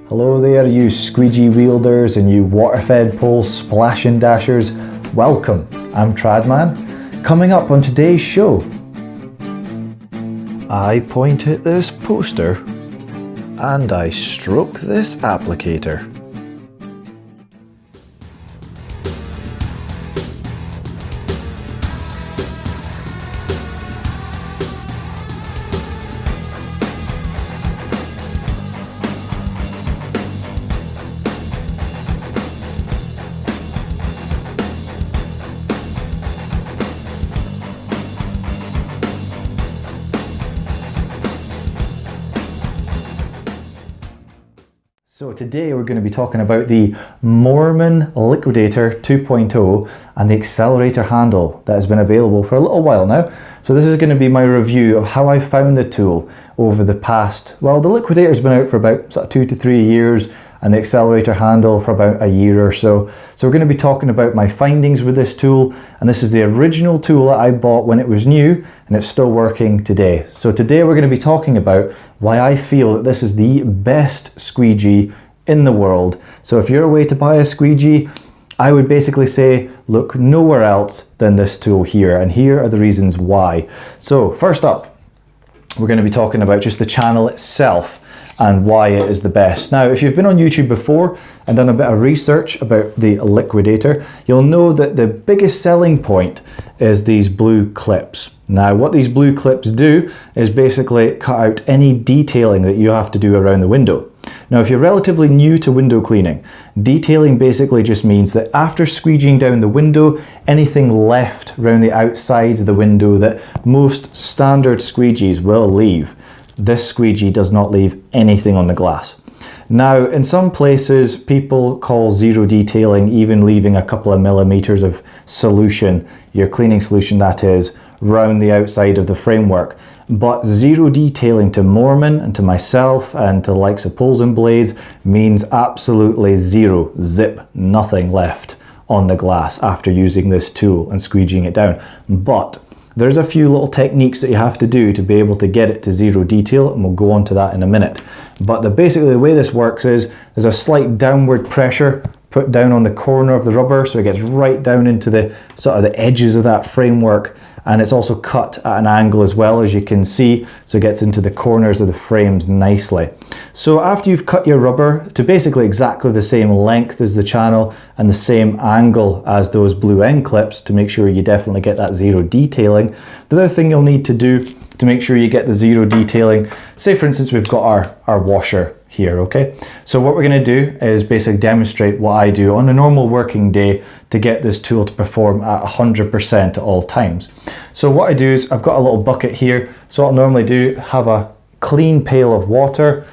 Hello there, you squeegee wielders and you water-fed pole splash and dashers. Welcome, I'm Tradman. Coming up on today's show, I point at this poster and I stroke this applicator. So today we're going to be talking about the Moerman Liquidator 2.0 and the Excelerator handle that has been available for a little while now. So this is going to be my review of how I found the tool over the past, well, the Liquidator's been out for about 2 to 3 years and the Excelerator handle for about a year or so. So we're going to be talking about my findings with this tool, and this is the original tool that I bought when it was new and it's still working today. So today we're going to be talking about why I feel that this is the best squeegee in the world. So if you're away to buy a squeegee, I would basically say look nowhere else than this tool here, and here are the reasons why. So first up, we're going to be talking about just the channel itself and why it is the best. Now, if you've been on YouTube before and done a bit of research about the Liquidator, you'll know that the biggest selling point is these blue clips. Now, what these blue clips do is basically cut out any detailing that you have to do around the window. Now, if you're relatively new to window cleaning, detailing basically just means that after squeegeeing down the window, anything left around the outsides of the window that most standard squeegees will leave, this squeegee does not leave anything on the glass. Now, in some places, people call zero detailing even leaving a couple of millimeters of solution, your cleaning solution that is, round the outside of the framework. But zero detailing to Mormon and to myself and to the likes of Poles and Blades means absolutely zero, zip, nothing left on the glass after using this tool and squeegeeing it down. But there's a few little techniques that you have to do to be able to get it to zero detail, and we'll go on to that in a minute. But basically the way this works is there's a slight downward pressure put down on the corner of the rubber, so it gets right down into the sort of the edges of that framework, and it's also cut at an angle as well, as you can see, so it gets into the corners of the frames nicely. So after you've cut your rubber to basically exactly the same length as the channel and the same angle as those blue end clips to make sure you definitely get that zero detailing, the other thing you'll need to do to make sure you get the zero detailing, say for instance we've got our washer here, okay? So what we're going to do is basically demonstrate what I do on a normal working day to get this tool to perform at 100% at all times. So what I do is I've got a little bucket here, so what I'll normally do, have a clean pail of water,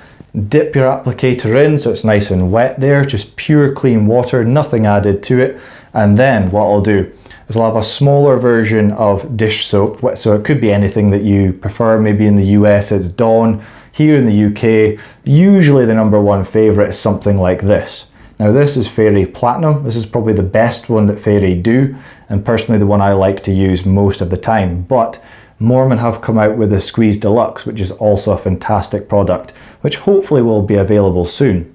dip your applicator in so it's nice and wet there, just pure clean water, nothing added to it, and then what I'll do is I'll have a smaller version of dish soap, so it could be anything that you prefer. Maybe in the US it's Dawn. Here in the UK, usually the #1 favourite is something like this. Now this is Fairy Platinum. This is probably the best one that Fairy do, and personally the one I like to use most of the time. But Mormon have come out with a Squeeze Deluxe, which is also a fantastic product, which hopefully will be available soon.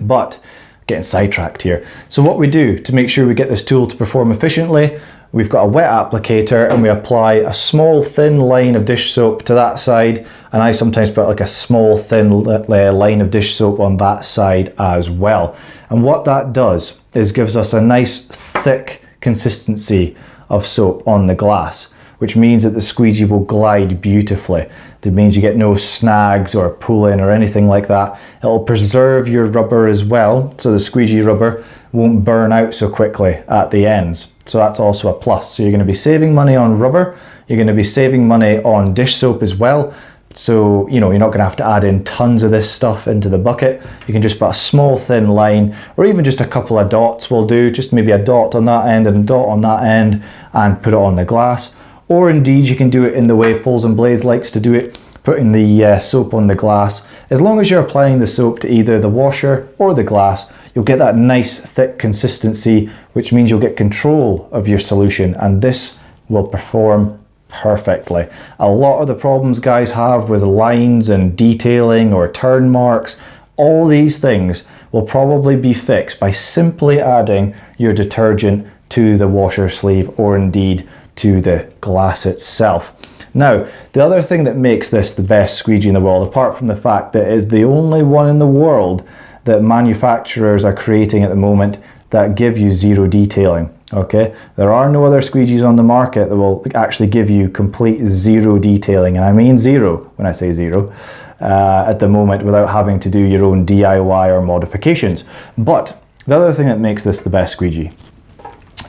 But getting sidetracked here. So what we do to make sure we get this tool to perform efficiently, we've got a wet applicator and we apply a small thin line of dish soap to that side, and I sometimes put like a small thin line of dish soap on that side as well. And what that does is gives us a nice thick consistency of soap on the glass, which means that the squeegee will glide beautifully. That means you get no snags or pulling or anything like that. It'll preserve your rubber as well, so the squeegee rubber won't burn out so quickly at the ends. So that's also a plus. So you're going to be saving money on rubber, you're going to be saving money on dish soap as well. So, you know, you're not going to have to add in tons of this stuff into the bucket. You can just put a small thin line, or even just a couple of dots will do, just maybe a dot on that end and a dot on that end, and put it on the glass. Or indeed you can do it in the way Poles and Blades likes to do it, putting the soap on the glass. As long as you're applying the soap to either the washer or the glass, you'll get that nice thick consistency, which means you'll get control of your solution, and this will perform perfectly. A lot of the problems guys have with lines and detailing or turn marks all these things will probably be fixed by simply adding your detergent to the washer sleeve, or indeed to the glass itself. Now, the other thing that makes this the best squeegee in the world, apart from the fact that it is the only one in the world that manufacturers are creating at the moment that give you zero detailing. Okay, there are no other squeegees on the market that will actually give you complete zero detailing, and I mean zero when I say zero, at the moment, without having to do your own DIY or modifications. But the other thing that makes this the best squeegee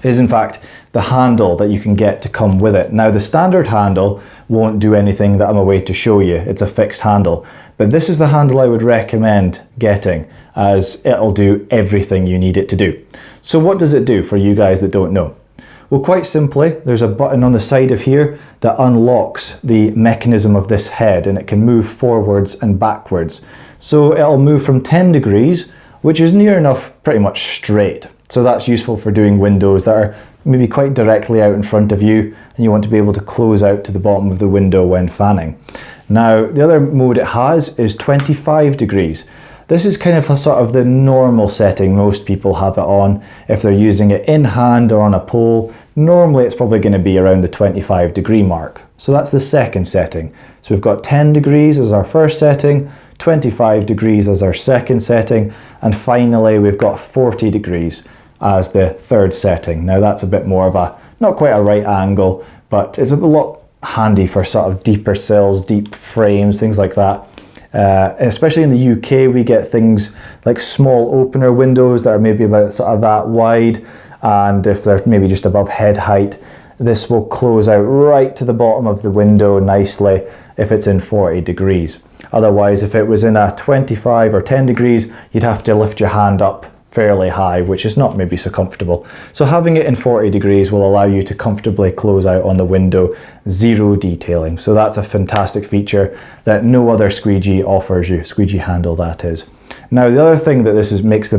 is in fact the handle that you can get to come with it. Now, the standard handle won't do anything that I'm about to show you. It's a fixed handle, but this is the handle I would recommend getting, as it'll do everything you need it to do. So what does it do for you guys that don't know? Well, quite simply, there's a button on the side of here that unlocks the mechanism of this head, and it can move forwards and backwards. So it'll move from 10 degrees, which is near enough pretty much straight. So that's useful for doing windows that are maybe quite directly out in front of you, and you want to be able to close out to the bottom of the window when fanning. Now, the other mode it has is 25 degrees. This is kind of a sort of the normal setting most people have it on. If they're using it in hand or on a pole, normally it's probably going to be around the 25 degree mark. So that's the second setting. So we've got 10 degrees as our first setting, 25 degrees as our second setting, and finally we've got 40 degrees as the third setting. Now that's a bit more of a, not quite a right angle, but it's a lot handy for sort of deeper sills, deep frames, things like that. Especially in the UK, we get things like small opener windows that are maybe about sort of that wide, and if they're maybe just above head height, this will close out right to the bottom of the window nicely if it's in 40 degrees. Otherwise, if it was in a 25 or 10 degrees, you'd have to lift your hand up fairly high, which is not maybe so comfortable. So having it in 40 degrees will allow you to comfortably close out on the window, zero detailing. So that's a fantastic feature that no other squeegee offers you, squeegee handle that is. Now, the other thing that this makes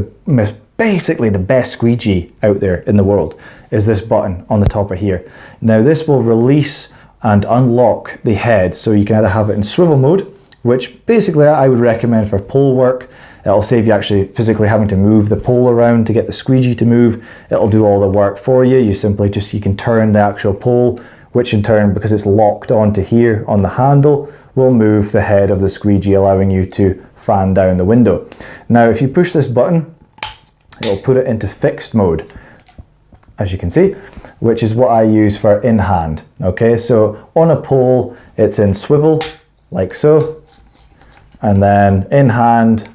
basically the best squeegee out there in the world is this button on the top of here. Now, this will release and unlock the head, so you can either have it in swivel mode, which basically I would recommend for pole work. It'll save you actually physically having to move the pole around to get the squeegee to move. It'll do all the work for you. You can turn the actual pole, which in turn, because it's locked onto here on the handle, will move the head of the squeegee, allowing you to fan down the window. Now, if you push this button, it'll put it into fixed mode, as you can see, which is what I use for in hand. Okay, so on a pole, it's in swivel, like so, and then in hand,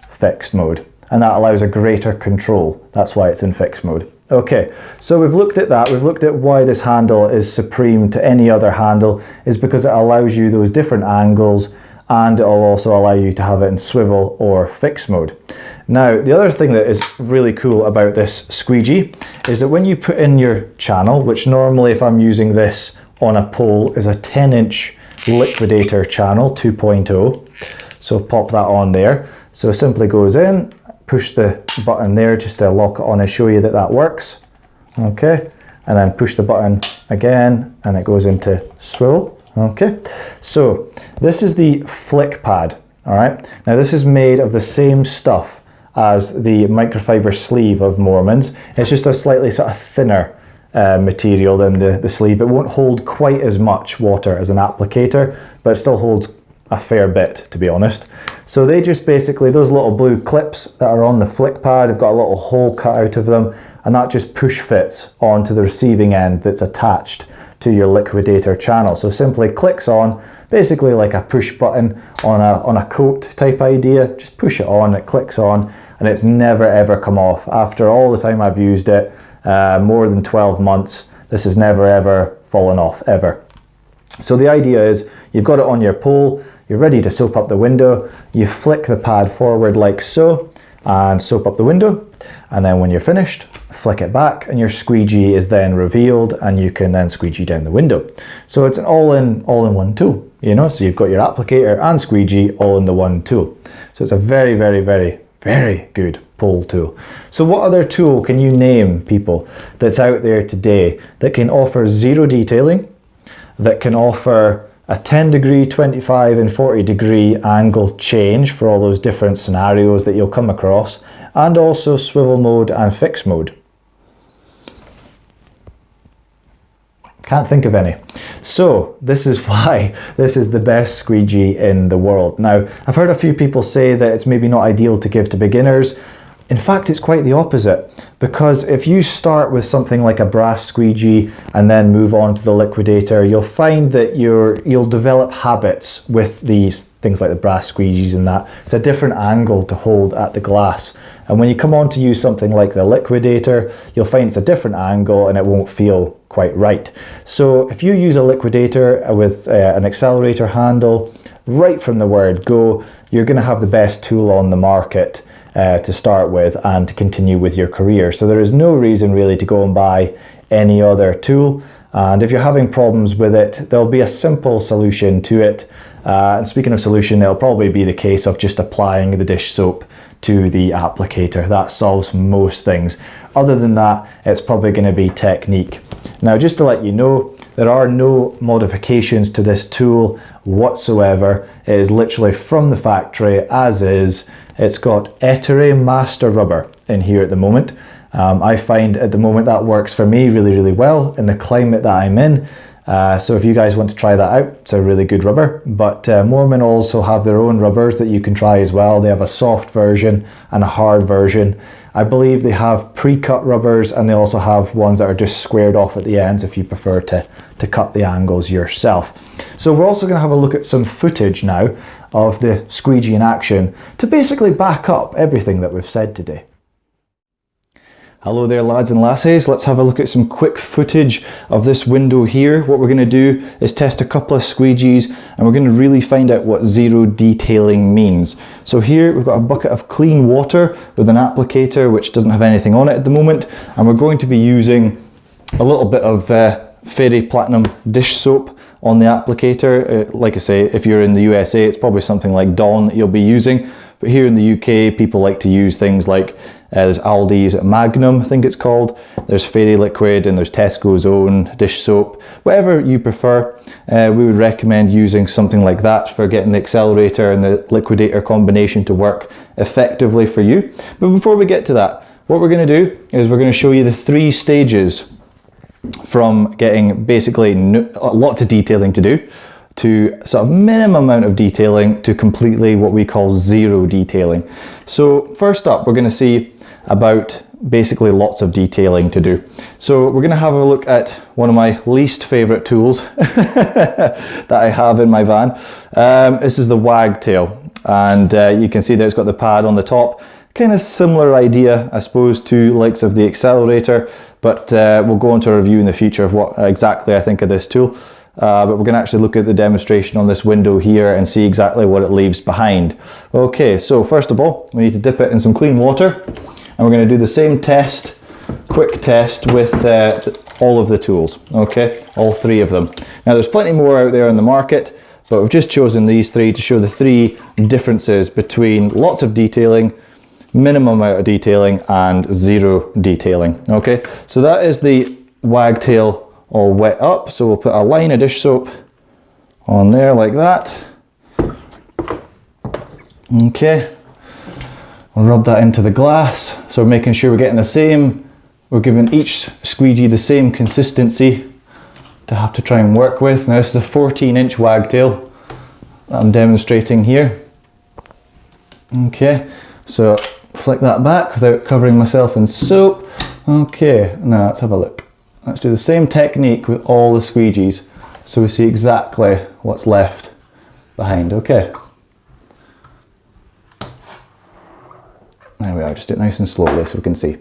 fixed mode, and that allows a greater control. That's why it's in fixed mode. Okay, so we've looked at that. We've looked at why this handle is supreme to any other handle, is because it allows you those different angles, and it will also allow you to have it in swivel or fixed mode. Now, the other thing that is really cool about this squeegee is that when you put in your channel, which normally if I'm using this on a pole is a 10-inch liquidator channel 2.0, so pop that on there. So simply goes in, push the button there just to lock it on and show you that that works. Okay, and then push the button again and it goes into swivel. Okay, so this is the flick pad. All right, now this is made of the same stuff as the microfiber sleeve of Moerman's. It's just a slightly sort of thinner material than the sleeve. It won't hold quite as much water as an applicator, but it still holds a fair bit, to be honest. So they just basically, those little blue clips that are on the flick pad, have got a little hole cut out of them, and that just push fits onto the receiving end that's attached to your liquidator channel. So simply clicks on, basically like a push button on a coat type idea. Just push it on, it clicks on, and it's never ever come off. After all the time I've used it, more than 12 months, this has never ever fallen off, ever. So the idea is, you've got it on your pole, you're ready to soap up the window, you flick the pad forward like so, and soap up the window, and then when you're finished, flick it back, and your squeegee is then revealed, and you can then squeegee down the window. So it's an all-in-one tool, you know, so you've got your applicator and squeegee all in the one tool. So it's a very, very, very, very good pole tool. So what other tool can you name, people, that's out there today that can offer zero detailing, that can offer a 10 degree, 25 and 40 degree angle change for all those different scenarios that you'll come across, and also swivel mode and fixed mode. Can't think of any. So this is why this is the best squeegee in the world. Now, I've heard a few people say that it's maybe not ideal to give to beginners. In fact, it's quite the opposite, because if you start with something like a brass squeegee and then move on to the liquidator, you'll find that you'll develop habits with these things like the brass squeegees, and that it's a different angle to hold at the glass. And when you come on to use something like the liquidator, you'll find it's a different angle and it won't feel quite right. So if you use a liquidator with an accelerator handle, right from the word go, you're going to have the best tool on the market to start with and to continue with your career. So there is no reason really to go and buy any other tool. And if you're having problems with it, there'll be a simple solution to it. And speaking of solution, it'll probably be the case of just applying the dish soap to the applicator. That solves most things. Other than that, it's probably going to be technique. Now, just to let you know, there are no modifications to this tool whatsoever. It is literally from the factory as is. It's got Etere Master Rubber in here at the moment. I find at the moment that works for me really well in the climate that I'm in. So if you guys want to try that out, it's a really good rubber. But Moerman also have their own rubbers that you can try as well. They have a soft version and a hard version. I believe they have pre-cut rubbers, and they also have ones that are just squared off at the ends if you prefer to cut the angles yourself. So we're also going to have a look at some footage now of the squeegee in action to basically back up everything that we've said today. Hello there lads and lasses, let's have a look at some quick footage of this window here. What we're going to do is test a couple of squeegees, and we're going to really find out what zero detailing means. So here we've got a bucket of clean water with an applicator which doesn't have anything on it at the moment, and we're going to be using a little bit of Fairy Platinum dish soap on the applicator. Like I say, if you're in the USA, it's probably something like Dawn that you'll be using. But here in the UK, people like to use things like, there's Aldi's Magnum, I think it's called. There's Fairy Liquid, and there's Tesco's own dish soap. Whatever you prefer, we would recommend using something like that for getting the accelerator and the liquidator combination to work effectively for you. But before we get to that, what we're going to do is we're going to show you the 3 stages from getting basically lots of detailing to do, to sort of minimum amount of detailing, to completely what we call zero detailing. So first up, we're going to see about basically lots of detailing to do. So we're going to have a look at one of my least favorite tools that I have in my van. This is the wagtail, and you can see that it's got the pad on the top. Kind of similar idea, I suppose, to likes of the accelerator, but we'll go into a review in the future of what exactly I think of this tool. But we're going to actually look at the demonstration on this window here and see exactly what it leaves behind. Okay, so first of all, we need to dip it in some clean water, and we're going to do the same test, quick test, with all of the tools, okay, all 3 of them. Now there's plenty more out there in the market, but we've just chosen these 3 to show the 3 differences between lots of detailing, minimum amount of detailing, and zero detailing. Okay, so that is the wagtail all wet up, so we'll put a line of dish soap on there like that. Okay, we'll rub that into the glass, so we're making sure we're getting the same, we're giving each squeegee the same consistency to have to try and work with. Now this is a 14-inch wagtail that I'm demonstrating here. Okay, so flick that back without covering myself in soap. Okay, now let's have a look. Let's do the same technique with all the squeegees so we see exactly what's left behind. Okay. There we are, just do it nice and slowly so we can see.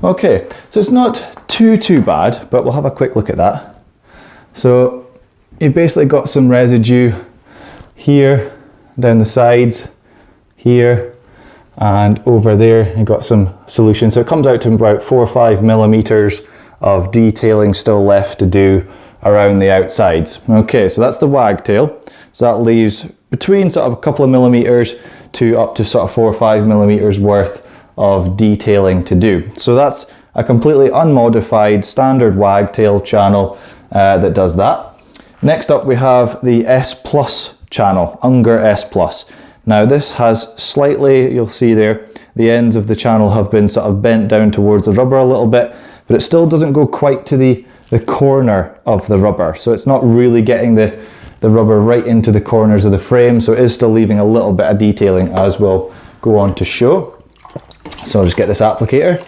Okay, so it's not too bad, but we'll have a quick look at that. So you've basically got some residue here, down the sides, here, and over there you've got some solution. So it comes out to about 4 or 5 millimeters of detailing still left to do around the outsides. Okay, so that's the wagtail. So that leaves between sort of a couple of millimeters to up to sort of 4 or 5 millimeters worth of detailing to do. So that's a completely unmodified standard wagtail channel that does that. Next up we have the S Plus channel, Unger S Plus. Now this has slightly, you'll see there, the ends of the channel have been sort of bent down towards the rubber a little bit, but it still doesn't go quite to the corner of the rubber. So it's not really getting the rubber right into the corners of the frame, so it is still leaving a little bit of detailing, as we'll go on to show. So I'll just get this applicator.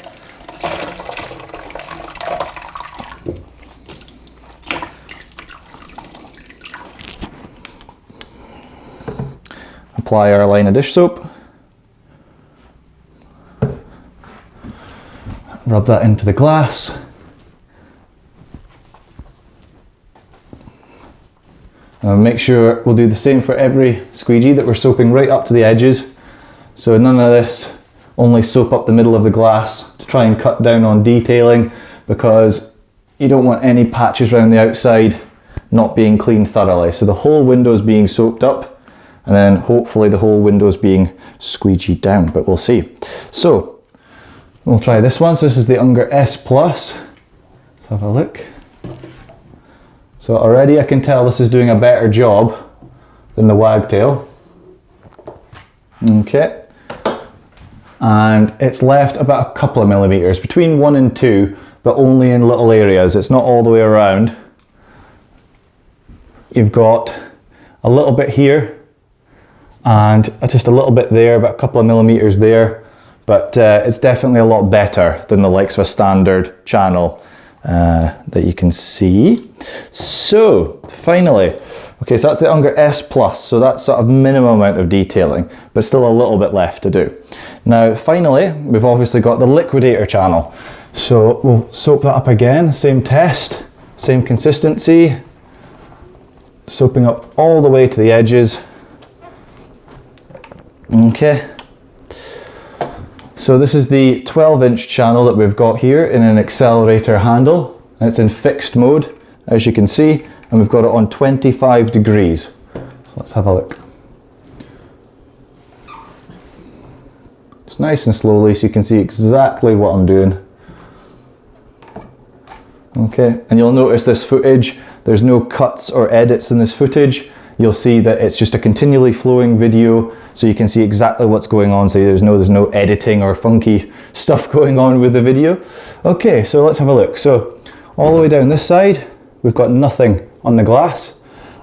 Apply our line of dish soap. Rub that into the glass. And make sure we'll do the same for every squeegee, that we're soaping right up to the edges. So none of this, only soap up the middle of the glass to try and cut down on detailing, because you don't want any patches around the outside not being cleaned thoroughly. So the whole window is being soaped up, and then hopefully the whole window is being squeegeed down, but we'll see. So we'll try this one. So this is the Unger S Plus. Let's have a look. So already I can tell this is doing a better job than the wagtail. Okay. And it's left about a couple of millimeters, between 1 and 2, but only in little areas. It's not all the way around. You've got a little bit here and just a little bit there, about a couple of millimeters there. But it's definitely a lot better than the likes of a standard channel that you can see. So finally, okay, so that's the Unger S Plus, so that's sort of minimum amount of detailing, but still a little bit left to do. Now finally, we've obviously got the liquidator channel. So we'll soap that up again, same test, same consistency, soaping up all the way to the edges. Okay. So this is the 12-inch channel that we've got here in an Excelerator handle, and it's in fixed mode, as you can see, and we've got it on 25 degrees. So let's have a look. Just nice and slowly so you can see exactly what I'm doing. Okay, and you'll notice this footage, there's no cuts or edits in this footage. You'll see that it's just a continually flowing video, so you can see exactly what's going on. So there's no editing or funky stuff going on with the video. Okay, so let's have a look. So all the way down this side, we've got nothing on the glass.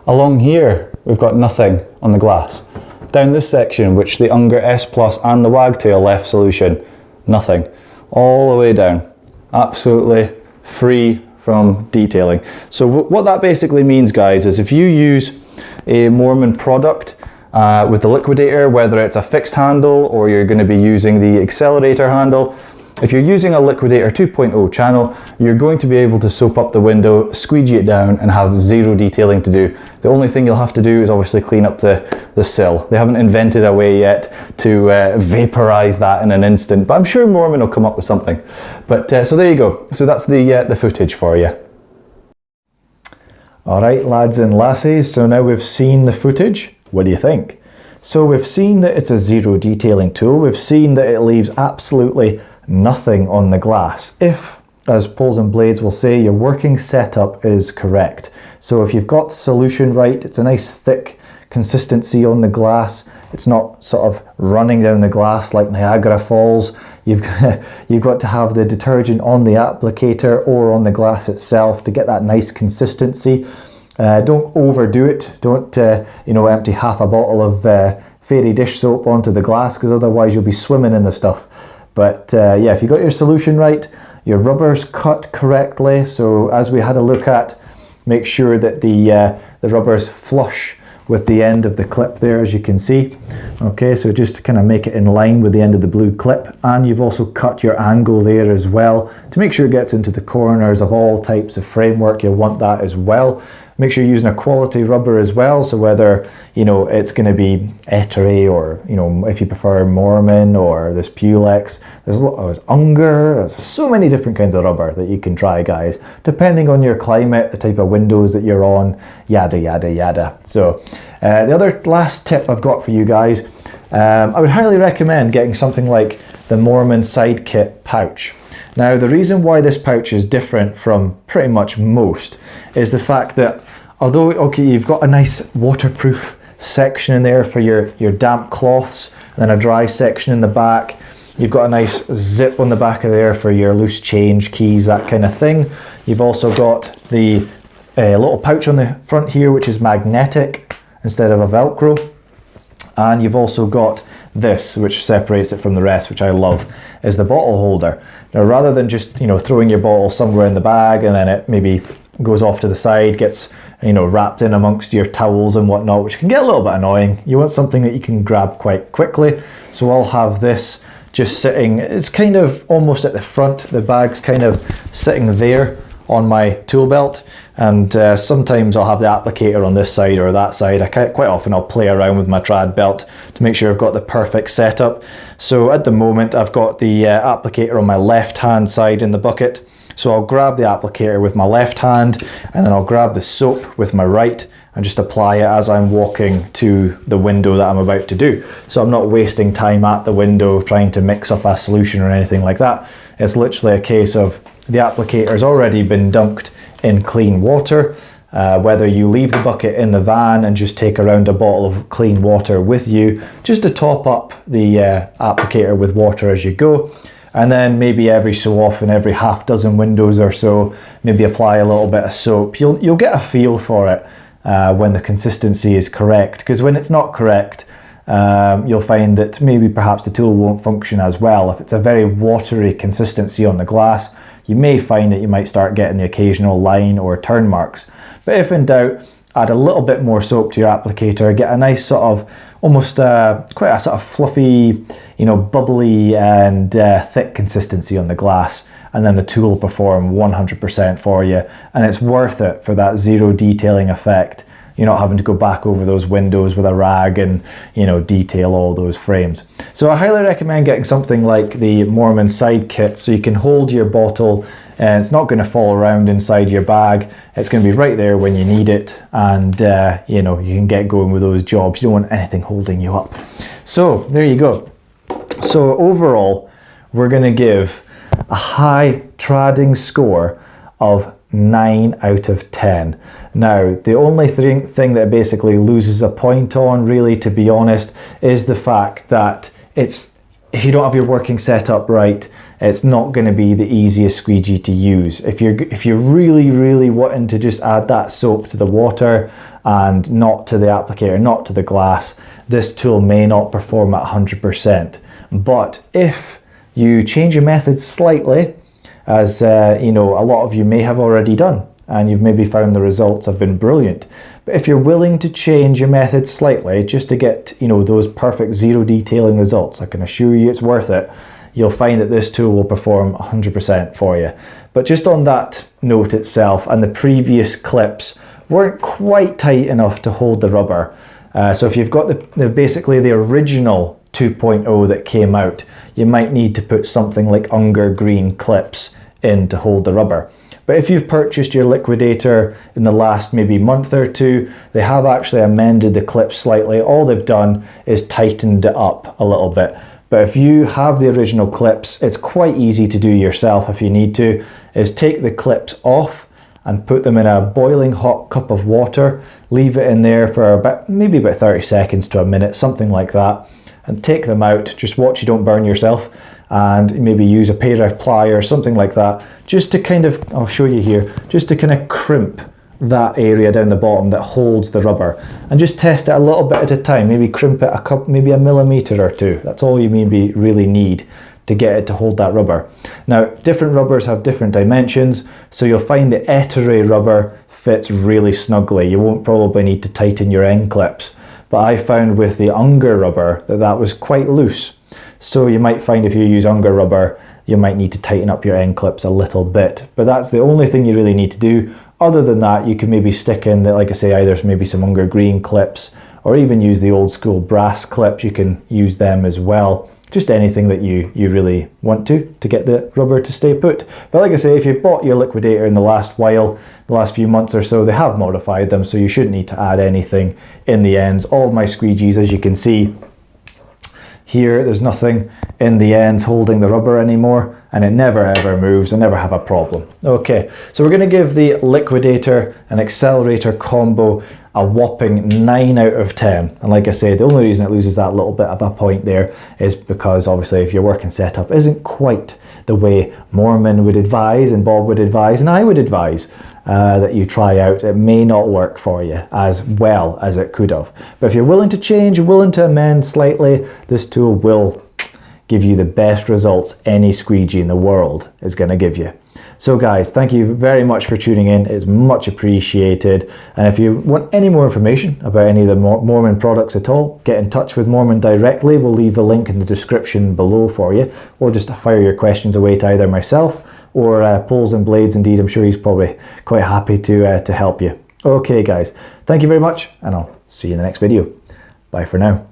Along here, we've got nothing on the glass. Down this section, which the Unger S Plus and the wagtail left solution, nothing. All the way down, absolutely free from detailing. So what that basically means, guys, is if you use a Moerman product with the liquidator, whether it's a fixed handle or you're going to be using the Excelerator handle, if you're using a liquidator 2.0 channel, you're going to be able to soap up the window, squeegee it down, and have zero detailing to do. The only thing you'll have to do is obviously clean up the sill. They haven't invented a way yet to vaporize that in an instant, but I'm sure Moerman will come up with something. But so there you go. So that's the footage for you. Alright lads and lassies, so now we've seen the footage. What do you think? So we've seen that it's a zero detailing tool. We've seen that it leaves absolutely nothing on the glass if, as Poles and Blades will say, your working setup is correct. So if you've got the solution right, it's a nice thick consistency on the glass. It's not sort of running down the glass like Niagara Falls. You've got to have the detergent on the applicator or on the glass itself to get that nice consistency. Don't overdo it. Don't empty half a bottle of fairy dish soap onto the glass, because otherwise you'll be swimming in the stuff. But yeah, if you got your solution right, your rubber's cut correctly. So as we had a look at, make sure that the rubber's flush with the end of the clip there, as you can see. Okay, so just to kind of make it in line with the end of the blue clip, and you've also cut your angle there as well to make sure it gets into the corners of all types of framework. You'll want that as well. Make sure you're using a quality rubber as well, so whether it's going to be Etery or if you prefer Moerman or this Pulex, there's Unger, there's so many different kinds of rubber that you can try, guys, depending on your climate, the type of windows that you're on, yada yada yada. So the other last tip I've got for you guys, I would highly recommend getting something like the Moerman Sidekick pouch. Now the reason why this pouch is different from pretty much most is the fact that although, okay, you've got a nice waterproof section in there for your damp cloths, and then a dry section in the back. You've got a nice zip on the back of there for your loose change, keys, that kind of thing. You've also got the little pouch on the front here, which is magnetic instead of a Velcro. And you've also got this, which separates it from the rest, which I love, is the bottle holder. Now, rather than just, you know, throwing your bottle somewhere in the bag and then it maybe goes off to the side, gets, you know, wrapped in amongst your towels and whatnot, which can get a little bit annoying. You want something that you can grab quite quickly. So I'll have this just sitting, it's kind of almost at the front, the bag's kind of sitting there on my tool belt, and sometimes I'll have the applicator on this side or that side. Quite often I'll play around with my trad belt to make sure I've got the perfect setup. So at the moment I've got the applicator on my left hand side in the bucket, so I'll grab the applicator with my left hand and then I'll grab the soap with my right and just apply it as I'm walking to the window that I'm about to do. So I'm not wasting time at the window trying to mix up a solution or anything like that. It's literally a case of the applicator's already been dunked in clean water. Whether you leave the bucket in the van and just take around a bottle of clean water with you, just to top up the applicator with water as you go. And then maybe every so often, every half dozen windows or so, maybe apply a little bit of soap. You'll get a feel for it when the consistency is correct, because when it's not correct, you'll find that maybe perhaps the tool won't function as well. If it's a very watery consistency on the glass, you may find that you might start getting the occasional line or turn marks. But if in doubt, add a little bit more soap to your applicator, get a nice sort of, almost quite a sort of fluffy, you know, bubbly and thick consistency on the glass, and then the tool will perform 100% for you, and it's worth it for that zero detailing effect. You're not having to go back over those windows with a rag and, you know, detail all those frames. So I highly recommend getting something like the Moerman Sidekick, so you can hold your bottle and it's not going to fall around inside your bag. It's going to be right there when you need it, and you know, you can get going with those jobs. You don't want anything holding you up. So there you go. So overall, we're going to give a high tradding score of 9 out of 10. Now, the only thing that basically loses a point on, really, to be honest, is the fact that if you don't have your working setup right, it's not going to be the easiest squeegee to use. If you're really wanting to just add that soap to the water and not to the applicator, not to the glass, this tool may not perform at 100%. But if you change your methods slightly, as you know, a lot of you may have already done, and you've maybe found the results have been brilliant. But if you're willing to change your methods slightly just to get, you know, those perfect zero detailing results, I can assure you it's worth it. You'll find that this tool will perform 100% for you. But just on that note itself, and the previous clips weren't quite tight enough to hold the rubber. So if you've got basically the original 2.0 that came out, you might need to put something like Unger green clips in to hold the rubber. But if you've purchased your liquidator in the last maybe month or two, they have actually amended the clips slightly. All they've done is tightened it up a little bit. But if you have the original clips, it's quite easy to do yourself if you need to, is take the clips off and put them in a boiling hot cup of water, leave it in there for maybe about 30 seconds to a minute, something like that, and take them out. Just watch you don't burn yourself, and maybe use a pair of pliers, something like that, just to kind of, I'll show you here, just to kind of crimp that area down the bottom that holds the rubber, and just test it a little bit at a time. Maybe crimp it maybe a millimeter or two. That's all you maybe really need to get it to hold that rubber. Now, different rubbers have different dimensions, so you'll find the Excelerator rubber fits really snugly. You won't probably need to tighten your end clips. But I found with the Unger rubber that was quite loose. So you might find if you use Unger rubber, you might need to tighten up your end clips a little bit. But that's the only thing you really need to do. Other than that, you can maybe stick in, like I say, either maybe some Unger green clips, or even use the old school brass clips. You can use them as well. Just anything that you really want to get the rubber to stay put. But like I say, if you've bought your liquidator in the last while, the last few months or so, they have modified them, so you shouldn't need to add anything in the ends. All of my squeegees, as you can see, Here, there's nothing in the ends holding the rubber anymore, and it never ever moves. I never have a problem. Okay, so we're going to give the liquidator and accelerator combo a whopping 9 out of 10. And like I said, the only reason it loses that little bit of a point there is because obviously if your working setup isn't quite the way Moerman would advise and Bob would advise and I would advise that you try out, it may not work for you as well as it could have. But if you're willing to change, willing to amend slightly, this tool will give you the best results any squeegee in the world is going to give you. So guys, thank you very much for tuning in. It's much appreciated. And if you want any more information about any of the Moerman products at all, get in touch with Moerman directly. We'll leave a link in the description below for you, or just fire your questions away to either myself or Poles and Blades. Indeed, I'm sure he's probably quite happy to help you. Okay guys, thank you very much, and I'll see you in the next video. Bye for now.